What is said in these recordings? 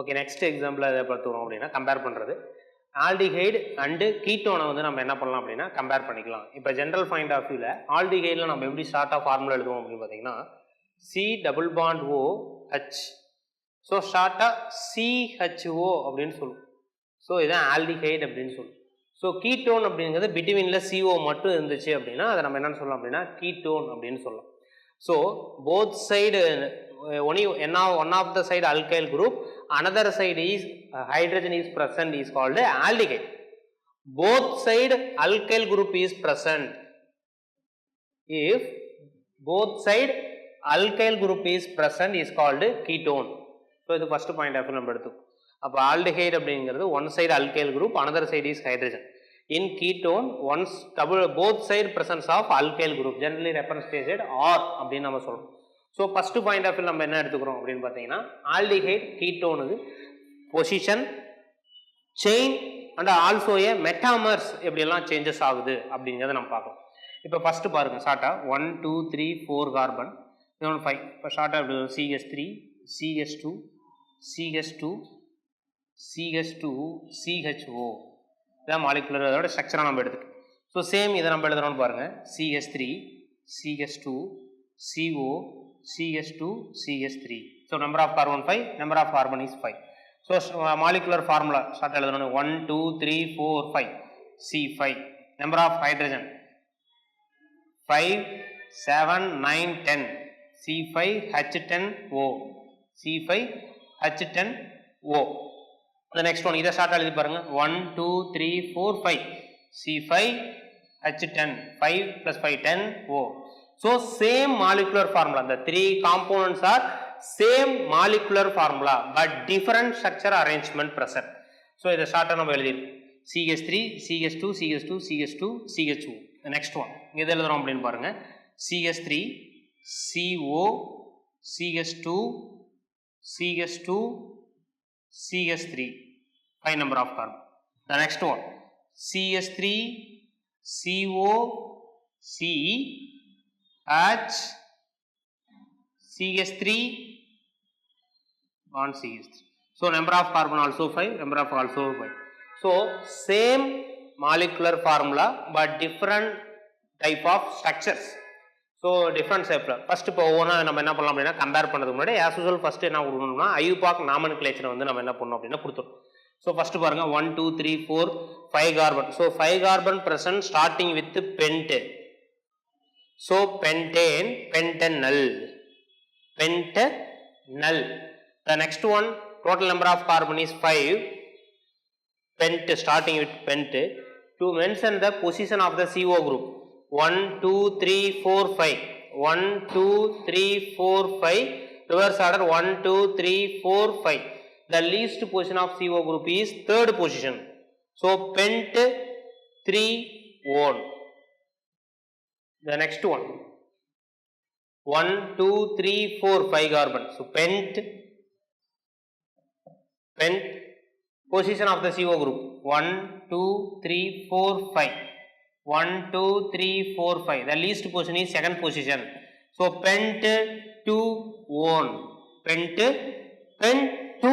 Okay, next example அதை பார்த்துக்கிறோம் அப்படின்னா கம்பேர் பண்ணுறது. ஆல்டிஹைடு அண்டு கீட்டோனை வந்து நம்ம என்ன பண்ணலாம் அப்படின்னா கம்பேர் பண்ணிக்கலாம். இப்போ ஜென்ரல் பாயிண்ட் ஆஃப் வியூவில் ஆல்டிஹைடில் நம்ம எப்படி ஷார்ட்டாக ஃபார்முலா எழுதுவோம் அப்படின்னு பார்த்தீங்கன்னா C double bond O H. So ஷார்ட்டாக சிஹெச்ஓ அப்படின்னு சொல்லுவோம். ஸோ இதான் ஆல்டிஹைடு அப்படின்னு சொல்லுவோம். ஸோ கீட்டோன் அப்படிங்கிறது பிட்வீனில் சிஓ மட்டும் இருந்துச்சு அப்படின்னா அதை நம்ம என்னென்னு சொல்லலாம் அப்படின்னா கீட்டோன் அப்படின்னு சொல்லலாம். So both side only one of the side alkyl group, another side is hydrogen is present is called aldehyde. Both side alkyl group is present. If both side alkyl group is present is called ketone. So இது first point of view நம்ம எடுத்துக்கோ. அப்போ aldehyde அப்படிங்கிறது one side alkyl group, another side is hydrogen. In ketone, both side presence of alkyl group, generally reference stated or அப்படின்னு நம்ம சொல்றோம். So first point of view நம்ம என்ன எடுத்துக்கிறோம் அப்படின்னு பார்த்தீங்கன்னா ஆல்டிஹைட் கீட்டோனுக்கு position, chain and also a metamers எப்படியெல்லாம் சேஞ்சஸ் ஆகுது அப்படிங்கிறத நம்ம பார்க்கலாம். இப்போ ஃபஸ்ட்டு பாருங்கள் ஷார்ட்டாக 1 2 3 4 கார்பன், இன்னொன்று 5. இப்போ ஷார்ட்டாக எப்படி CH3 CH2 CH2 CH2 CHO இதான் மாலிகுலர் அதோட ஸ்ட்ரக்சராக நம்ம எடுத்துக்கோம். ஸோ சேம் இதை நம்ம எழுதுறோம்னு பாருங்கள் CH3 CH2 CO CH2 CH3. So number of carbon 5, number of carbon is 5. So molecular formula start எழுதணும் 1 2 3 4 5 C5. Number of hydrogen 5 7 9 10 C5 H10O C5 H10O. The next one இதை start எழுதி பாருங்க 1 2 3 4 5 C5 H10 5 plus 5 10 O. So same molecular formula, the three components are same molecular formula but different structure arrangement present. So இதை ஷார்ட்டாக நம்ம எழுதிருக்கோம் CH3 CH2 CH2 CH2 CHO. The next one இதை எழுதுறோம் அப்படின்னு பாருங்க CH3 CO CH2 CH2 CH3, 5 number of carbon. The next one CH3 CO C H CH3 on CH3. So number of carbon also 5, number of also 5. So same molecular formula but different type of structures. So different type. First இப்போ ஒவ்வொன்றா நம்ம என்ன பண்ணலாம் அப்படின்னா compare பண்ணுறதுக்கு முன்னாடி as usual first என்ன கொடுக்கணும்னா IUPAC nomenclature வந்து நம்ம என்ன பண்ணோம் அப்படின்னா கொடுத்துரும். ஸோ ஃபர்ஸ்ட் பாருங்க 1 2 3 4 5 carbon. So 5 carbon present starting with pent. So pentane, pentanal, pentanal. The next one, total number of carbon is 5. Pent, starting with pent. To mention the position of the CO group, 1 2 3 4 5. 1 2 3 4 5. Reverse order 1 2 3 4 5. The least position of CO group is third position. So pent 3 1. The next one 1 2 3 4 5 carbon. So pent position of the CO group 1 2 3 4 5 1 2 3 4 5. The least position is second position. So pent 2 1 pent 2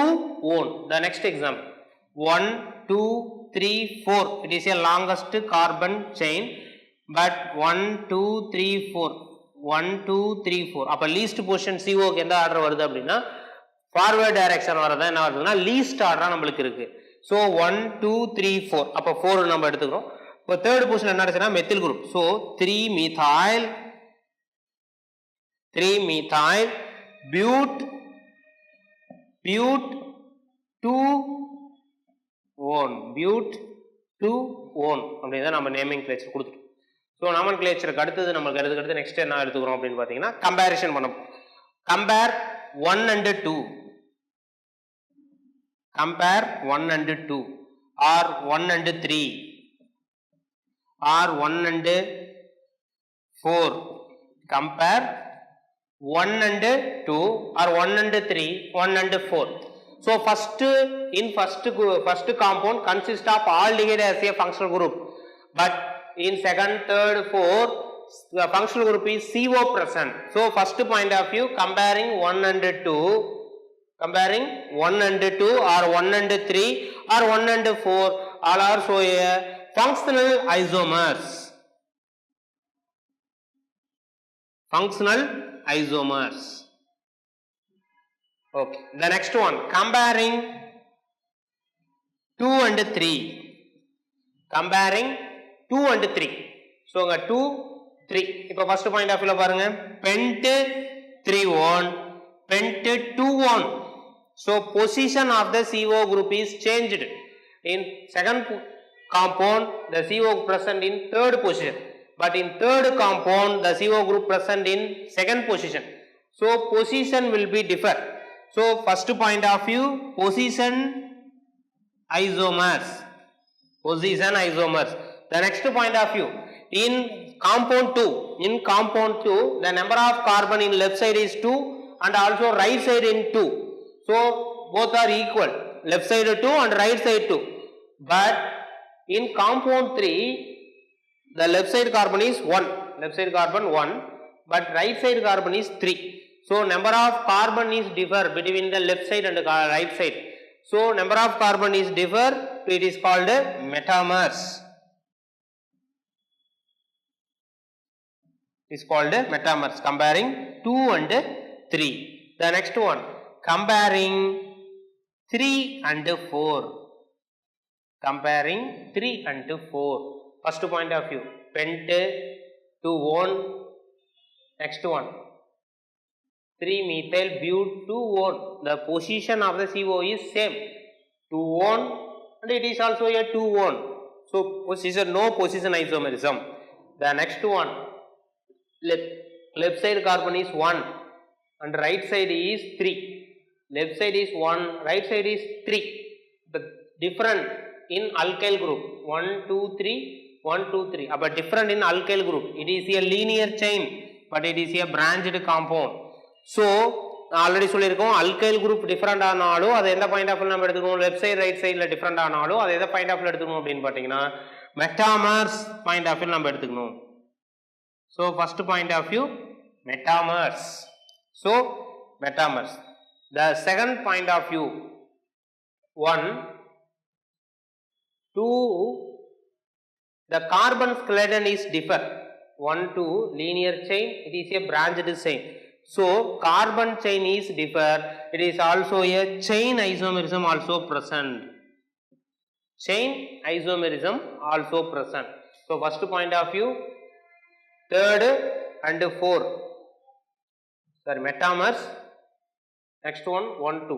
1. The next example 1 2 3 4. It is a longest carbon chain. But 1 2 3 4 1 2 3 4 அப்போ least position சிஓக்கு எந்த order வருது அப்படின்னா forward direction வரதா என்ன வருதுன்னா least ஆர்டராக நம்மளுக்கு இருக்கு. So 1 2 3 4 அப்போ 4 நம்ம எடுத்துக்கிறோம். இப்போ தேர்ட் பொசிஷன் என்ன ஆச்சுன்னா methyl group. So 3 methyl bute 2-1 அப்படிதான் நம்ம நேமிங் கிளேச்சர் கொடுத்துட்டோம். ஸோ நாமன்கிளேச்சருக்கு அடுத்தது நமக்கு அடுத்து நெக்ஸ்ட் என்ன எடுத்துக்கிறோம் அப்படின்னு பார்த்தீங்கன்னா கம்பேரிஷன் பண்ண compare 1 and 2 compare 1 and 2 or 1 and 3 or 1 and 4 compare 1 and 2 or 1 and 3 1 and 4. So first compound consists of aldehyde as a functional group, but in second, third, fourth, the functional group is CO present. So first point of view, comparing 1 and 2, Comparing 1 and 2 or 1 and 3 or 1 and 4 all are show a functional isomers. Functional isomers. Okay. The next one, comparing 2 and 3. Comparing 2 and 3. So 2, 3. இப்போ first point of view பாருங்க. Pent 3-1, pent 2-1. So position of the CO group is changed. In second compound, the CO present in third position. But in third compound, the CO group present in second position. So position will be differ. So first point of view, position isomers. Position isomers. The next point of view, in compound 2, the number of carbon in left side is 2 and also right side in 2. So both are equal, left side 2 and right side 2. But in compound 3, the left side carbon is 1, but right side carbon is 3. So number of carbon is differ between the left side and the right side. So number of carbon is differ, it is called metamers. Is called metamers, comparing 2 and 3. The next one, comparing 3 and 4. Comparing 3 and 4. First point of view, pent 2-1. Next one, 3-methyl but 2-1. The position of the CO is same, 2-1 and it is also a 2-1. So position, no position isomerism. The next one, left side carbon is 1 and right side is 3. Left side is 1, right side is 3. The different in alkyl group 1, 2, 3, 1, 2, 3. But different in alkyl group. It is a linear chain, but it is a branched compound. So already சொல்லிருக்கோம், alkyl group different ஆனாலும் அது எந்த point of நம்ம எடுத்துக்கணும், left side right சைடுல different ஆனாலும் அது எந்த point of எடுத்துக்கணும் அப்படின்னு பாத்தீங்கன்னா மெட்டாமர்ஸ் பாயிண்ட் ஆஃப் நம்ம எடுத்துக்கணும். So first point of view, metamers. So metamers. The second point of view, 1, 2, the carbon skeleton is differ. 1, 2, linear chain, it is a branched chain. So carbon chain is differ, it is also a chain isomerism also present. Chain isomerism also present. So first point of view, third and 4, sorry, metamers. Next one, 1, 2.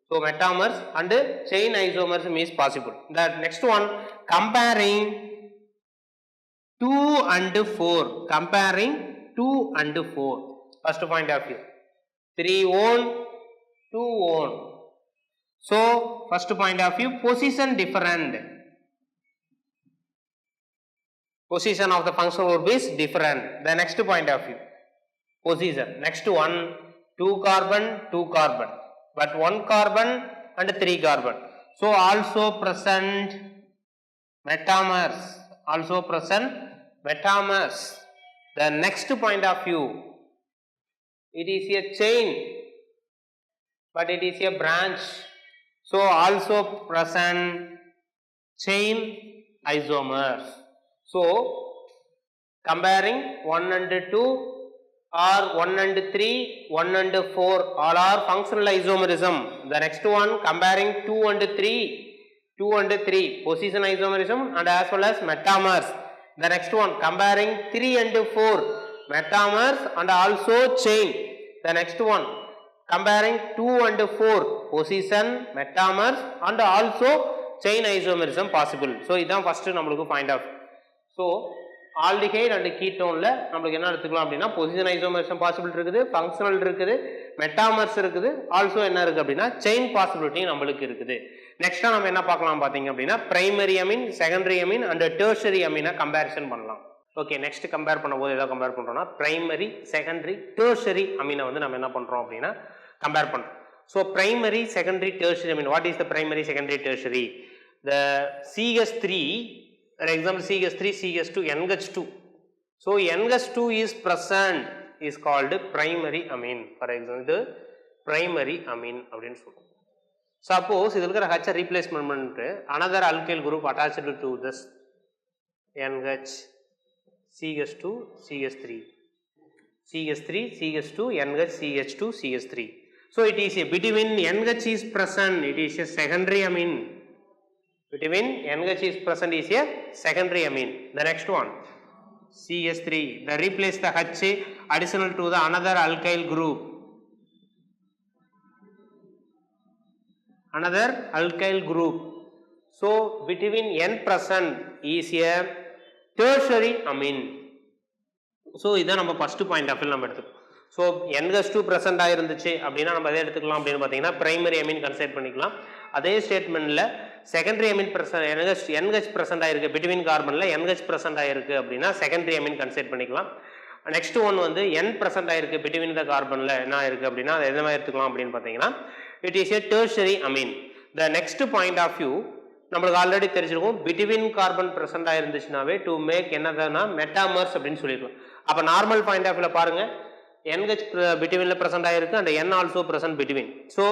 So metamers and chain isomerism is possible. The next one, comparing 2 and 4. Comparing 2 and 4. First point of view, 3-1, 2-1. So first point of view, position different. Position of the functional group is different. The next point of view, position. Next one, 2 carbon, 2 carbon, but 1 carbon and 3 carbon. So also present metamers. Also present metamers. The next point of view, it is a chain, but it is a branch. So also present chain isomers. So comparing 1 and 2 or 1 and 3, 1 and 4 all are functional isomerism. The next one, comparing 2 and 3, position isomerism and as well as metamers. The next one, comparing 3 and 4, metamers and also chain. The next one, comparing 2 and 4, position, metamers and also chain isomerism possible. So இதான் first நம்மளுக்கு find out. So aldehyde and ketone நம்மளுக்கு என்ன எடுத்துக்கலாம் அப்படின்னா position isomerism possible இருக்குது, functional இருக்குது, metamers இருக்குது, also என்ன இருக்கு அப்படின்னா செயின் பாசிபிலிட்டி நம்மளுக்கு இருக்குது. நெக்ஸ்டா நம்ம என்ன பார்க்கலாம் பாத்தீங்க அப்படின்னா primary amine, secondary amine and tertiary அமீனை கம்பேரிசன் பண்ணலாம். ஓகே, நெக்ஸ்ட் கம்பேர் பண்ணும்போது எதை கம்பேர் பண்றோம்னா பிரைமரி, செகண்டரி, டெர்ஷரி அமீனை வந்து நம்ம என்ன பண்றோம் அப்படின்னா கம்பேர் பண்றோம். So primary, secondary, tertiary amine, what is the primary, secondary, tertiary? The CH3, for example CH3, CH2, NH2. So NH2 is present is called primary amine. For example, primary Ameen அப்படின்னு சொல்லுவோம். Suppose இது இருக்கிற ஹச்சை replacement பண்ணிட்டு another alkyl group attached to this NH CH2 CH3 CH3 CH2 NH CH2 CH3. So it is a between NH is present, it is a secondary amine. Between NH is present is a secondary amine. The next one CH3, the replace the H additional to the another alkyl group. Another alkyl group. So between N present is a tertiary amine. So இதான் நம்ம first point of view நம்ம எடுத்துக்கோம். So NH2 present ஆயிருந்துச்சு அப்படின்னா நம்ம எதை எடுத்துக்கலாம் அப்படின்னு பார்த்தீங்கன்னா primary Ameen consider பண்ணிக்கலாம். அதே ஸ்டேட்மெண்ட்ல செகண்டரி அமீன் NH ப்ரெசென்ட் ஆயிருக்கு பிட்வீன் கார்பன்ல NH ப்ரெசென்ட் ஆயிருக்கு அப்படின்னா செகண்டரி அமீன் கன்சிடர் பண்ணிக்கலாம். நெக்ஸ்ட் ஒன் வந்து N ப்ரெசென்ட் ஆயிருக்கு பிட்வீன் த கார்பன்ல என்ன ஆயிருக்கு அப்படின்னா அதை எந்த மாதிரி எடுத்துக்கலாம் அப்படின்னு பார்த்தீங்கன்னா it is a tertiary amine. The next point of view நம்மளுக்கு ஆல்ரெடி தெரிஞ்சிருக்கும் பிட்வீன் கார்பன் ப்ரெசென்ட் ஆயிருந்துச்சுனாவே டு மேக் என்னதுன்னா மெட்டாமர்ஸ் அப்படின்னு சொல்லிடலாம். அப்போ நார்மல் பாயிண்ட் ஆஃப் வியூல பாருங்க NH பிட்வீன்ல ப்ரெசென்ட் ஆயிருக்கு and N also present between. So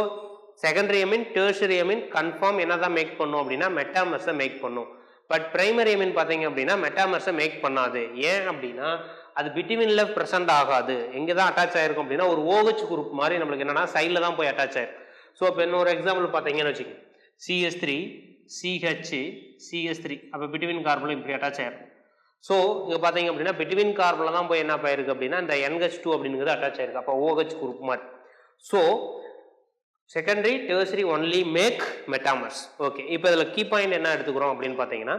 secondary amine tertiary amine confirm என்னதான் மேக் பண்ணும் அப்படின்னா மெட்டாமர்ஸை மேக் பண்ணும். பட் பிரைமரி அமீன் பார்த்தீங்க அப்படின்னா மெட்டாமர்ஸை மேக் பண்ணாது. ஏன் அப்படின்னா அது பிட்வீன்ல ப்ரெசென்ட் ஆகாது. எங்கே தான் அட்டாச் ஆயிருக்கும் அப்படின்னா ஒரு OH குரூப் மாதிரி நம்மளுக்கு என்னன்னா சைடில் தான் போய் அட்டாச் ஆயிருக்கும். ஸோ இப்போ இன்னொரு எக்ஸாம்பிள் பார்த்தீங்கன்னு வச்சுக்கோங்க CH3 CH CH3 அப்போ பிட்வீன் கார்பனில் இப்படி அட்டாச் ஆயிருக்கும். ஸோ இங்கே பார்த்தீங்க அப்படின்னா பிட்வீன் கார்பனில் தான் போய் என்ன போயிருக்கு அப்படின்னா இந்த NH2 அப்படிங்கிறது அட்டாச் ஆயிருக்கு. அப்போ OH குரூப் மாதிரி. So secondary tertiary only make metamers. Okay, இப்போ இதில் கீ பாயிண்ட் என்ன எடுத்துக்கிறோம் அப்படின்னு பார்த்தீங்கன்னா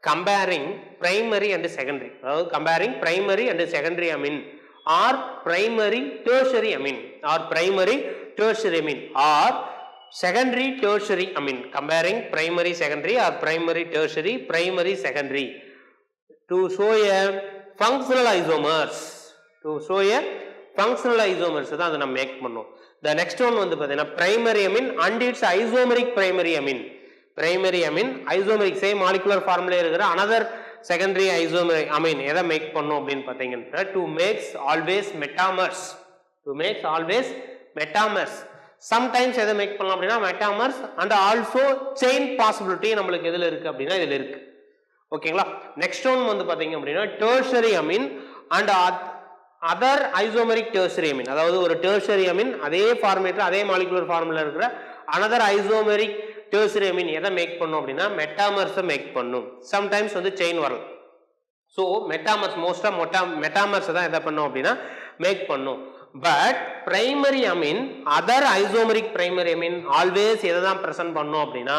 கம்பேரிங் பிரைமரி அண்ட் செகண்டரி, அதாவது comparing primary and secondary amine or primary tertiary amine or primary tertiary amine or secondary tertiary amine, comparing primary secondary or primary tertiary primary secondary to show a functional isomers, to show a functional isomers தான் அதை நம்ம make பண்ணோம். The next one வந்து பார்த்தீங்கன்னா primary amine and its isomeric primary amine. Primary amine isomeric same molecular formula இருக்கிற another secondary isomeric amine எதை make பண்ணோம் அப்படின்னு பார்த்தீங்கன்னா to makes always metamers, to makes always metamers. Sometimes எதை make பண்ணலாம் அப்படின்னா metamers and also chain possibility நம்மளுக்கு எதில் இருக்கு அப்படின்னா இதில் இருக்கு. ஓகேங்களா. நெக்ஸ்ட் ஒன் வந்து பார்த்தீங்க அப்படின்னா tertiary amine and other isomeric tertiary amine, அதாவது ஒரு டெர்ஷரி அமீன் அதே ஃபார்மேட்ல அதே மாலிகுலர் ஃபார்முலா இருக்கிற அனதர் ஐசோமெரிக் டெர்ஷரி அமீன் எதை மேக் பண்ணும் அப்படின்னா மெட்டாமர்ஸை மேக் பண்ணும். சம்டைம்ஸ் வந்து செயின் வரலாம். ஸோ மெட்டாமர்ஸ் மோஸ்டா மெட்டாமர்ஸ் தான் எதை பண்ணும் அப்படின்னா மேக் பண்ணும். But primary amine other isomeric primary amine always எதை தான் ப்ரெசென்ட் பண்ணும் அப்படின்னா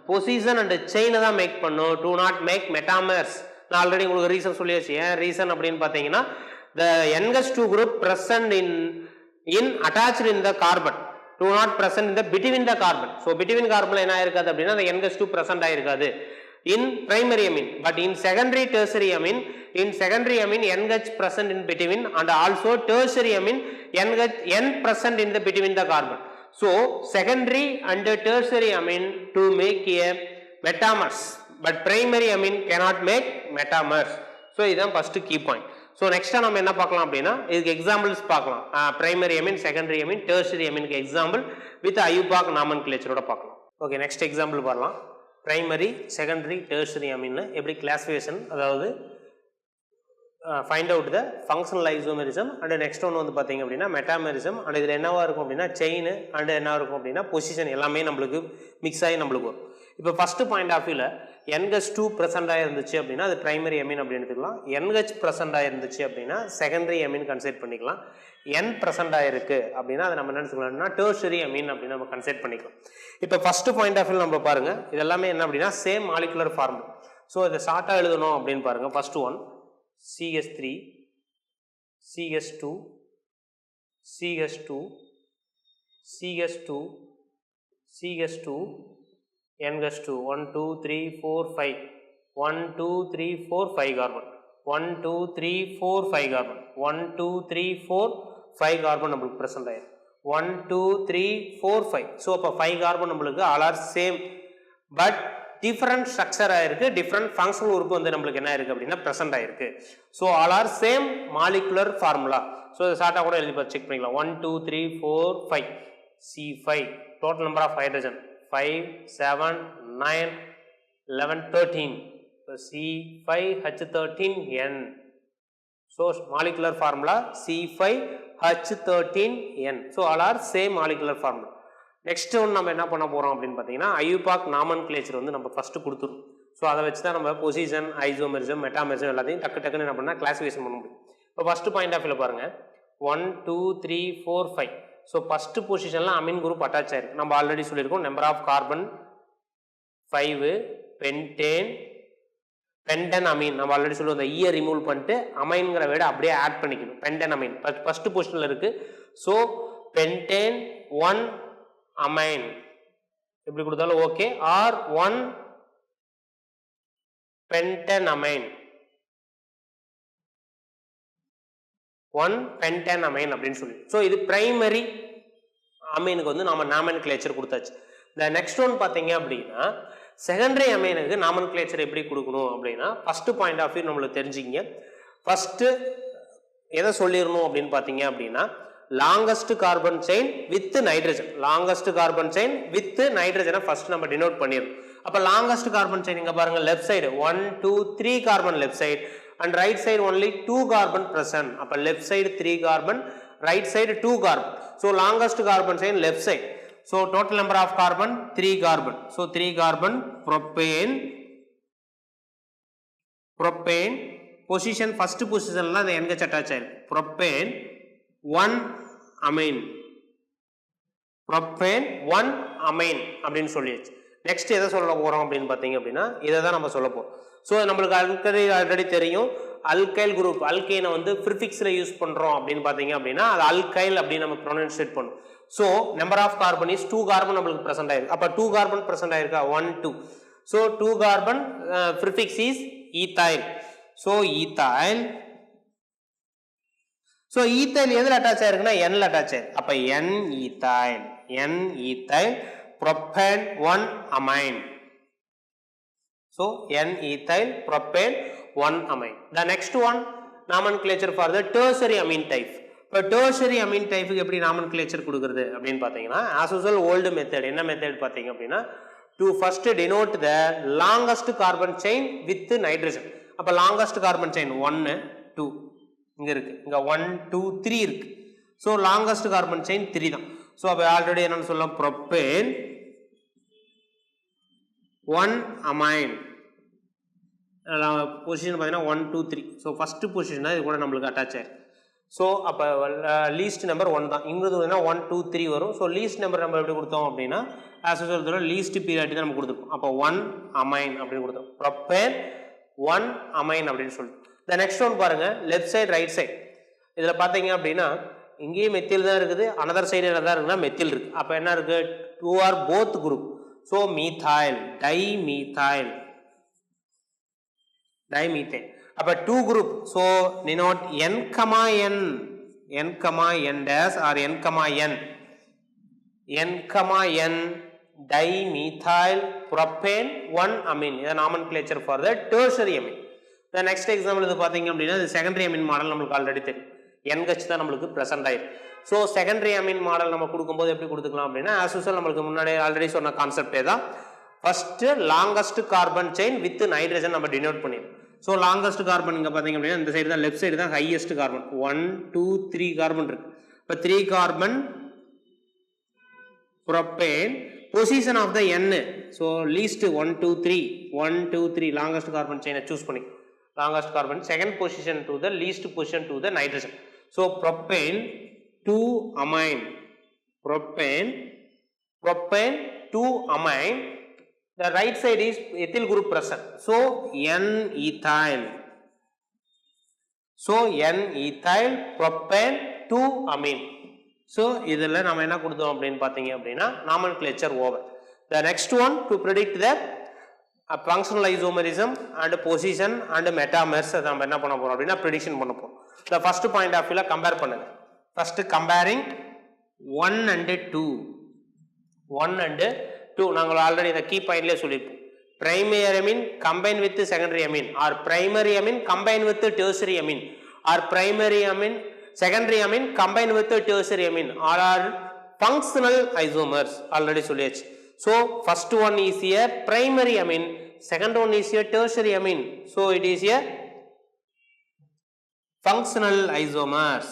பொசிஷன் அண்ட் செயினை தான் மேக் பண்ணும். Do not make metamers. நான் ஆல்ரெடி உங்களுக்கு ரீசன் சொல்லியாச்சு. ஏன் ரீசன் அப்படின்னு பார்த்தீங்கன்னா the NH2 group present in attached in the carbon do not present in the between the carbon. So between carbon என்ன ஆயிருக்காது அப்படின்னா the NH2 present ஆயிருக்காது in primary amine, but in secondary tertiary amine, in secondary amine NH present in between and also tertiary amine N present in the between the carbon. So secondary and tertiary amine to make a metamers, but primary amine cannot make metamers. So இதான் first key point. So next நம்ம என்ன பார்க்கலாம் அப்படின்னா இதுக்கு examples பார்க்கலாம். Primary amine, secondary amine, tertiary அமீனுக்கு example with IUPAC நாமன்கிளேச்சரோட பார்க்கலாம். ஓகே, நெக்ஸ்ட் எக்ஸாம்பிள் பார்க்கலாம். பிரைமரி, செகண்டரி, டெர்ஷரி அமீன்ல எப்படி கிளாசிஃபிகேஷன், அதாவது find out the functional isomerism and next ஒன்று வந்து பார்த்தீங்க அப்படின்னா மெட்டாமெரிசம் அண்ட் இதில் என்னவா இருக்கும் அப்படின்னா செயின் அண்ட் என்ன இருக்கும் அப்படின்னா பொசிஷன் எல்லாமே நம்மளுக்கு மிக்ஸ் ஆகி நம்மளுக்கு வரும். இப்போ ஃபர்ஸ்ட் பாயிண்ட் ஆஃப் வியூவில் NH2 ப்ரெசென்ட் ஆயிருந்துச்சு அப்படின்னா அது பிரைமரி அமீன் அப்படின்னு எடுத்துக்கலாம். NH ப்ரெசென்ட் ஆயிருந்துச்சு அப்படின்னா செகண்டரி அமீன் கன்சிடர் பண்ணிக்கலாம். N ப்ரெசென்ட் ஆயிருக்கு அப்படின்னா அதை நம்ம என்ன எடுத்துக்கலாம்னா டெர்ஷரி அமீன் அப்படின்னு நம்ம கன்சிடர் பண்ணிக்கலாம். இப்போ ஃபர்ஸ்ட் பாயிண்ட் ஆஃப் வியூ நம்ம பாருங்க, இது எல்லாமே என்ன அப்படின்னா சேம் மாலிகுலர் ஃபார்முலா. ஸோ இதை ஷார்ட்டாக எழுதணும் அப்படின்னு பாருங்க. First one CH3 CH2 CH2 CH2 CH2 NH2 1 2 3 4 5 1 2 3 4 5 carbon 1 2 3 4 5 carbon 1 2 3 4 5 carbon நம்மளுக்கு present ஆயிருக்கு. 1 2 3 4 5. ஸோ அப்போ 5 carbon நம்மளுக்கு all R same but different structure ஆயிருக்கு, டிஃபரண்ட் ஃபங்க்ஷனல் உறுப்பு வந்து நம்மளுக்கு என்ன ஆயிருக்கு அப்படின்னா ப்ரெசென்ட் ஆயிருக்கு. So all R same molecular formula. So ஷார்ட்டாக கூட எழுதி செக் பண்ணிக்கலாம். 1 2 3 4 5 C5. Total number of hydrogen 5, 7, 9, 11, 13. So C5H13N. So molecular formula C5H13N. So all are same molecular formula. Next one நம்ம என்ன பண்ண போறோம் அப்படினு பாத்தீங்கன்னா IUPAC nomenclature வந்து நம்ம ஃபர்ஸ்ட் கொடுத்துறோம். சோ அத வச்சு தான் நம்ம பொசிஷன், ஐசோமெரிசம், மெட்டாமெரிசம் எல்லாத்தையும் டக்கு என்ன பண்ணா கிளாசிஃபிகேஷன் பண்ண முடியும். இப்போ ஃபர்ஸ்ட் பாயிண்ட் ஆஃப் வியூல பாருங்க 1 2 3 4 5. சோ ஃபர்ஸ்ட் பொசிஷன்ல அமீன் குரூப் அட்டாச் ஆயிருக்கு. நம்ம ஆல்ரெடி சொல்லிருக்கோம் number of carbon 5, pentane amine நம்ம ஆல்ரெடி சொல்லுவோம். அந்த ஈயை ரிமூவ் பண்ணிட்டு அமைன்ங்கிற வேர்டை அப்படியே ஆட் பண்ணிக்கணும். பென்டன் அமீன் ஃபர்ஸ்ட் பொசிஷன்ல இருக்கு. சோ பென்டேன் 1 அமைன் எப்படி கொடுத்தாலும் ஓகே. ஆர் 1 pentanamine 1 pentanamine அப்படின்னு சொல்லி. ஸோ இது பிரைமரி அமீனுக்கு வந்து நாம நாமன்கிளேச்சர் கொடுத்தாச்சு. இந்த நெக்ஸ்ட் ஒன் பார்த்தீங்க அப்படின்னா செகண்டரி அமீனுக்கு நாமன்கிளேச்சர் எப்படி கொடுக்கணும் அப்படின்னா ஃபர்ஸ்ட் பாயிண்ட் ஆஃப் வியூ நம்மளுக்கு தெரிஞ்சுக்கிங்க. ஃபர்ஸ்ட் எதை சொல்லிடணும் அப்படின்னு பார்த்தீங்க அப்படின்னா longest carbon chain with nitrogen. Longest carbon chain with நைட்ரஜனை ஃபர்ஸ்ட் நம்ம டினோட் பண்ணிடணும். அப்ப லாங்கஸ்ட் கார்பன் செயின் இங்க பாருங்க left side 1 2 3 carbon left side and right side only 2 carbon present. அப்ப left side 3 carbon, right side 2 carbon. So longest carbon chain left side. So total number of carbon 3 carbon. So 3 carbon propane position first பொசிஷன்ல அது NH attach ஆயிருக்கு. Propane 1 Ameen அப்படின்னு சொல்லியாச்சு. Next எதை சொல்ல போறோம் அப்படின்னு பாத்தீங்க அப்படின்னா இதை தான் நம்ம சொல்ல போறோம். ஸோ நம்மளுக்கு ஆல்ரெடி தெரியும் அல்கைல் குரூப் அல்கைனை வந்து ப்ரிஃபிக்ஸ்ல யூஸ் பண்றோம் அப்படின்னு பாத்தீங்க அப்படின்னா அது அல்கைல் அப்படின்னு நம்ம ப்ரொனன்சியேட் பண்ணும். So number of carbon is 2 carbon நம்மளுக்கு பிரசன்ட் ஆயிருக்கு. அப்ப 2 கார்பன் பிரசன்ட் ஆயிருக்கா 1 2. So 2 carbon prefix is ethyl. So ethyl. So ethyl எதுல அட்டாச் ஆயிருக்குன்னா Nல அட்டாச் ஆயிருக்கு. அப்ப N ethyl propane 1 amine. So N-ethyl propane 1 amine. The next one nomenclature for the tertiary amine type. இப்போ tertiary amine type எப்படி nomenclature கொடுக்கிறது அப்படின்னு பார்த்தீங்கன்னா as usual old method. என்ன மெத்தட் பார்த்தீங்க அப்படின்னா to first denote the longest carbon chain with nitrogen. அப்ப longest carbon chain 1 2 இங்க இருக்கு. இங்க 1 2 3 இருக்கு. So longest carbon chain 3 தான். So அப்ப ஆல்ரெடி என்னன்னு சொல்லலாம் propane 1 amine. பொசிஷன் பார்த்தீங்கன்னா 1 2 3. ஸோ ஃபர்ஸ்ட் பொசிஷன் தான் இது கூட நம்மளுக்கு அட்டாச் ஆயிருக்கு. ஸோ அப்போ லீஸ்ட் நம்பர் 1 தான். இங்கிறது 1 2 3 வரும். ஸோ லீஸ்ட் நம்பர் நம்ம எப்படி கொடுத்தோம் அப்படின்னா ஆஸ் யூசுவல் லீஸ்ட் பீரியாரிட்டி தான் நம்ம கொடுத்துருக்கோம். அப்போ 1 amine அப்படின்னு கொடுத்தோம். ப்ரோப்பேன் 1 amine அப்படின்னு சொல்லிட்டு. இந்த நெக்ஸ்ட் ஒன் பாருங்க லெஃப்ட் சைடு ரைட் சைடு. இதில் பார்த்தீங்க அப்படின்னா இங்கேயும் மெத்தில் தான் இருக்குது, அனதர் சைடு என்ன தான் இருக்குன்னா மெத்தில் இருக்கு. அப்போ என்ன இருக்கு 2 ஆர் போத் குரூப். ஸோ மீথাইল டைமீথাইল. அப்ப 2 group. So denote N, N dash or N, dimethyl propane 1 amine. This is nomenclature for the tertiary amine. The next example is the secondary amine model. Already NH தான் நமக்கு present ஆயிருக்கு. So secondary amine model நம்ம கொடுக்கும்போது எப்படி கொடுத்துக்கலாம் அப்படின்னா as usual நமக்கு முன்னாடி ஆல்ரெடி சொன்ன கான்செப்ட் தான். First longest carbon chain with nitrogen நம்ம டினோட் பண்ணிடுறோம். ஸோ லாங்கஸ்ட் கார்பன் இங்கே பார்த்தீங்க அப்படின்னா இந்த சைடு தான் லெஃப்ட் சைடு தான் ஹையஸ்ட் கார்பன் 1 2 3 கார்பன் இருக்கு. இப்போ 3 carbon propane position of the N. So least 1 2 3 longest carbon செயினை சூஸ் பண்ணி longest carbon second position to the least position to the nitrogen. So propane 2 amine. Propane 2 amine. The right side is ethyl group present. So N-ethyl. Propane 2 amine. So இதெல்ல நாம என்ன கொடுத்தோம் அப்படினு பாத்தீங்க அப்படினா nomenclature over. The next one to predict the functional isomerism and position and metamers நாம என்ன பண்ண போறோம் அப்படினா prediction பண்ண போறோம். The first point of view compare பண்ணுங்க. First comparing 1 and 2. 1 and 2 நாங்கள் ஆல்ரெடி இந்த key பாயிண்ட்லயே சொல்லிருப்போம். Primary amine combine with secondary amine or primary amine combine with tertiary amine or primary amine secondary amine combine with tertiary amine. All are functional isomers already சொல்லியாச்சு. So first one is a primary amine, second one is a tertiary amine. So it is a functional isomers.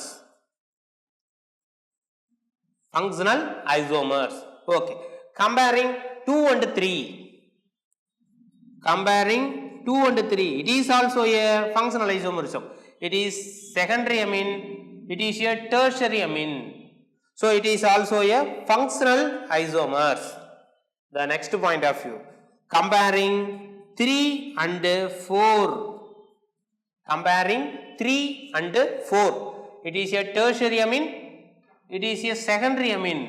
Functional isomers. Okay. Comparing 2 and 3. Comparing 2 and 3. It is also a functional isomerism. It is secondary amine. It is a tertiary amine. So it is also a functional isomers. The next point of view. Comparing 3 and 4. Comparing 3 and 4. It is a tertiary amine. It is a secondary amine.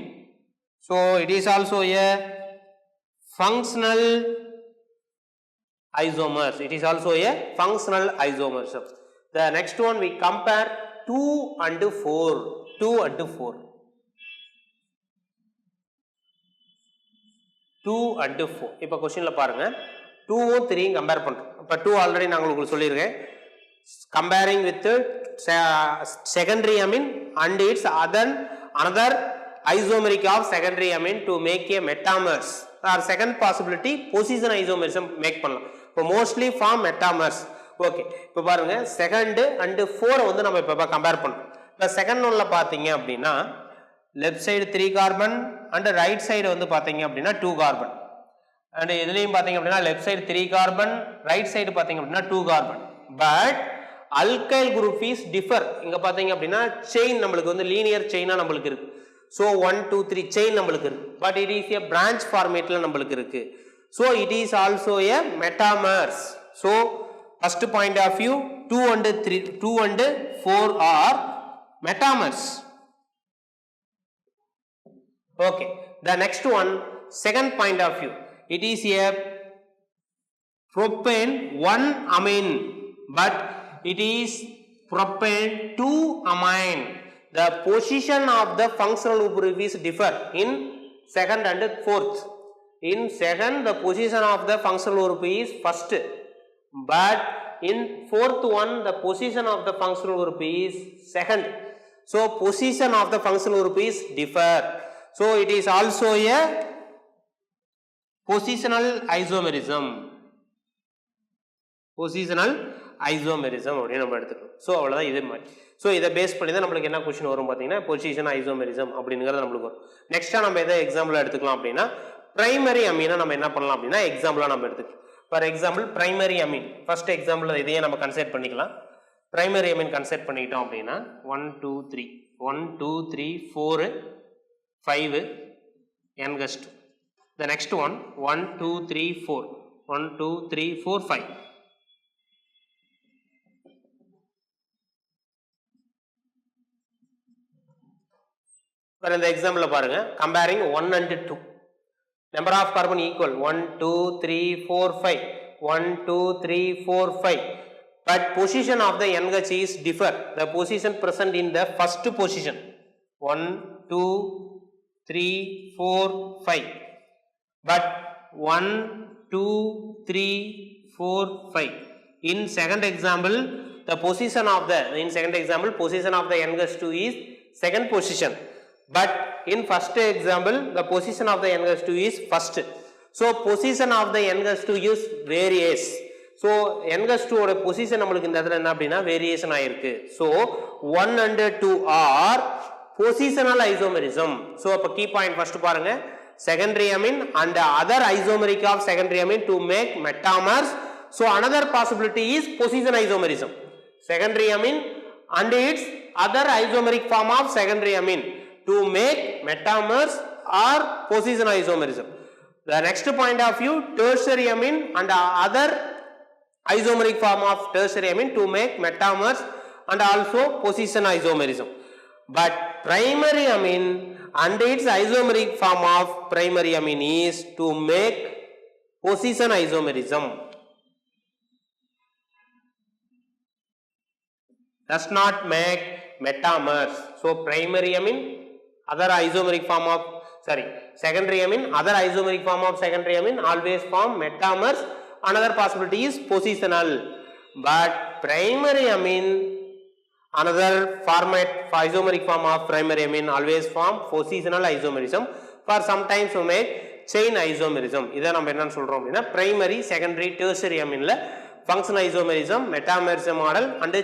So it is also a functional isomers. It is also a functional isomerism. The next one we compare 2 and 4. 2 and 4. 2 and 4. இப்போ क्वेश्चनல பாருங்க 2 வும் 3 யும் compare பண்றோம். அப்ப 2 already நான் உங்களுக்கு சொல்லிருக்கேன். Comparing with secondary amine and its another isomeric of secondary amine to make a metamers. Or second possibility position isomerism make பண்ணலாம். இப்போ mostly form metamers. ஓகே. இப்போ பாருங்க second and 4 வந்து நம்ம இப்ப கம்பேர் பண்றோம். இப்போ second ஒன்ல பாத்தீங்க அப்படினா left side 3 carbon and right side வந்து பாத்தீங்க அப்படினா 2 carbon. And இதுலயும் பாத்தீங்க அப்படினா left side 3 carbon, right side பாத்தீங்க அப்படினா 2 carbon. But alkyl group is differ. இங்க பாத்தீங்க அப்படினா chain நம்மளுக்கு வந்து linear chain-ஆ நம்மளுக்கு இருக்கு. So 1 2 3 chain நம்மளுக்கு இருக்கு. But it is a branch format-ல நம்மளுக்கு இருக்கு. So it is also a metamers. So first point of view 2 and 4 are metamers. Okay. The next one, second point of view. It is a propane 1 amine, but it is propane 2 amine. The position of the functional group is differ in second and fourth. In second, the position of the functional group is first, but in fourth one, the position of the functional group is second. So position of the functional group is differ. So it is also a positional isomerism. Positional isomerism அப்படினு நம்ம எடுத்துக்கலாம். So அவ்வளவுதான் இதே மாதிரி. So இத base பண்ணி தான் நமக்கு என்ன क्वेश्चन வரும் பாத்தீங்கன்னா பொசிஷன் ஐசோமெரிசம் அப்படிங்கறது நமக்கு வரும். நெக்ஸ்டா நம்ம எதை எக்ஸாம்பிளா எடுத்துக்கலாம் அப்படினா பிரைமரி அமீனை நம்ம என்ன பண்ணலாம் அப்படினா எக்ஸாம்பிளா நம்ம எடுத்துக்கலாம். For example primary Ameen first example இதையே நம்ம கன்சிடர் பண்ணிக்கலாம். பிரைமரி அமீன் கன்சிடர் பண்ணிட்டோம் அப்படினா 1 2 3 1 2 3 4 5 n-2. The next one 1 2 3 4 1 2 3 4 5. For இந்த எக்ஸாம்பிள்ல பாருங்க comparing 1 and 2 number of carbon equal 1 2 3 4 5 1 2 3 4 5, but position of the NH is differ. The position present in the first position 1 2 3 4 5, but 1 2 3 4 5. In second example the position of the position of the NH2 is second position, but in first example the position of the NH2 is first. So position of the NH2 is varies. So NH2 ஓட position நமக்கு இந்த இடத்துல என்ன அப்படினா variation ஆயிருக்கு. So 1 and 2 are positional isomerism. So அப்ப key point first பாருங்க secondary amine and other isomeric of secondary amine to make metamers. So another possibility is position isomerism. Secondary amine and its other isomeric form of secondary amine to make metamers or position isomerism. The next point of view tertiary amine and other isomeric form of tertiary amine to make metamers and also position isomerism. But primary amine and its isomeric form of primary amine is to make position isomerism. Does not make metamers. So primary amine other isomeric form of secondary amine other isomeric form of secondary amine always form metamers. Another possibility is positional, but primary amine Another format isomeric form of primary amine always form positional isomerism. For sometimes we make chain isomerism. இதை நம்ம என்னன்னு சொல்றோம் அப்படின்னா primary, secondary, tertiary aminல functional isomerism, metamerism model and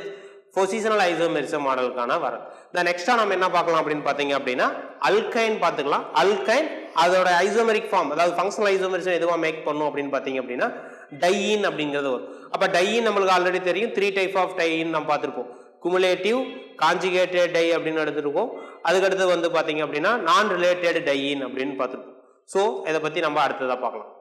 positional isomerism மாடலுக்கான வரும். The next நம்ம என்ன பார்க்கலாம் அப்படின்னு பார்த்தீங்க அப்படின்னா அல்கைன் பார்த்துக்கலாம். அல்கைன் அதோட ஐசோமெரிக் ஃபார்ம் அதாவது ஃபங்க்ஷனல் ஐசோமெரிசம் எதுவா மேக் பண்ணும் அப்படின்னு பார்த்தீங்க அப்படின்னா டையின் அப்படிங்கிறது வரும். அப்போ டையின் நம்மளுக்கு ஆல்ரெடி தெரியும் 3 டைப் ஆஃப் டையின் நம்ம பார்த்துருப்போம். குமுலேட்டிவ், கான்ஜுகேட்டட் டை அப்படின்னு எடுத்துருக்கோம். அதுக்கடுத்து வந்து பார்த்தீங்க அப்படின்னா நான் ரிலேட்டட் டையின் அப்படின்னு பார்த்துருப்போம். ஸோ இதை பற்றி நம்ம அடுத்ததாக பார்க்கலாம்.